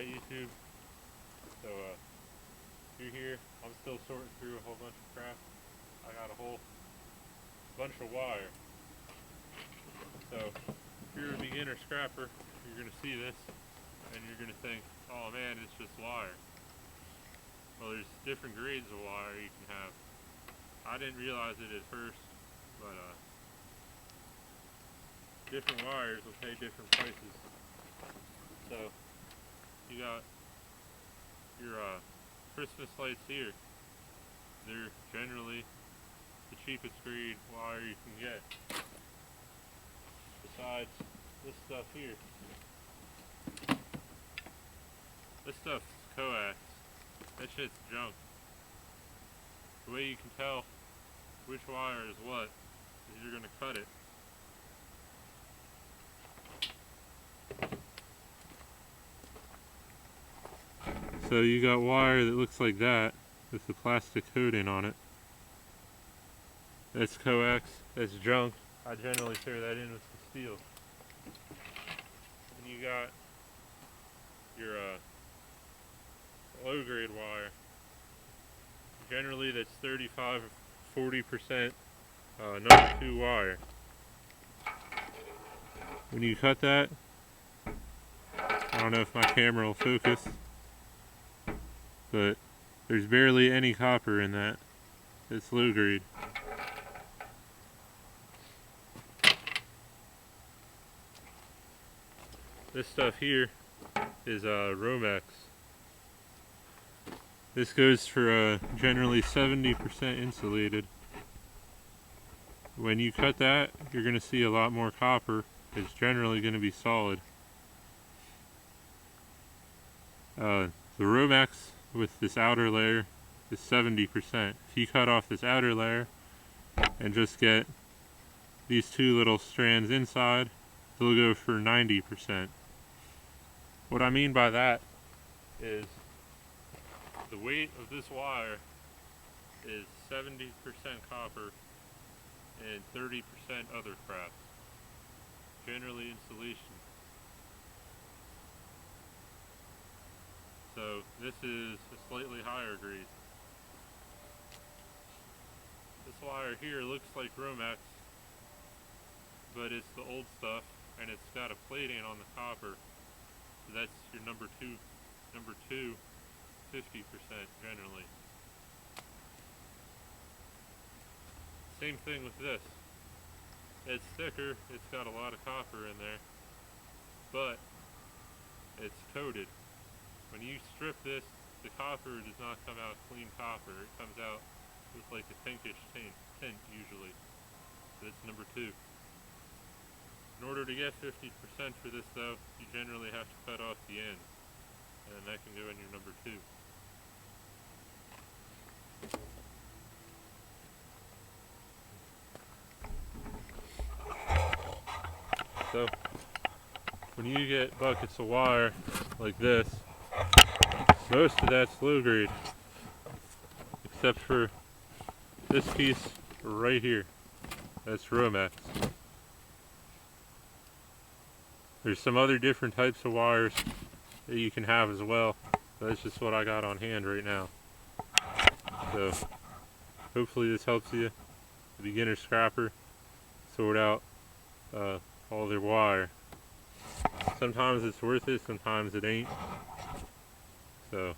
Alright, YouTube. So, you're here. I'm still sorting through a whole bunch of crap. I got a whole bunch of wire. So, if you're a beginner scrapper, you're going to see this and you're going to think, oh man, it's just wire. Well, there's different grades of wire you can have. I didn't realize it at first, but different wires will pay different prices. So, you got your Christmas lights here. They're generally the cheapest grade wire you can get. Besides this stuff here. This stuff's coax. That shit's junk. The way you can tell which wire is what is you're gonna cut it. So you got wire that looks like that with the plastic coating on it. That's coax, that's junk. I generally pair that in with some steel. And you got your low grade wire. Generally that's 35 or 40% number 2 wire. When you cut that, I don't know if my camera will focus, but there's barely any copper in that. It's low grade. This stuff here is Romex. This goes for generally 70% insulated. When you cut that, you're going to see a lot more copper. It's generally going to be solid. The Romex with this outer layer is 70%. If you cut off this outer layer and just get these two little strands inside, it'll go for 90%. What I mean by that is the weight of this wire is 70% copper and 30% other crap. Generally insulation. So this is a slightly higher grade. This wire here looks like Romex, but it's the old stuff and it's got a plating on the copper. So that's your number two, 50% generally. Same thing with this. It's thicker, it's got a lot of copper in there, but it's coated. When you strip this, the copper does not come out clean copper. It comes out with like a pinkish tint usually. So it's number 2. In order to get 50% for this though, you generally have to cut off the ends, and that can go in your number 2. So, when you get buckets of wire like this, most of that's low grade, except for this piece right here. That's Romex. There's some other different types of wires that you can have as well. That's just what I got on hand right now. So, hopefully this helps you, the beginner scrapper, sort out all their wire. Sometimes it's worth it, sometimes it ain't. So,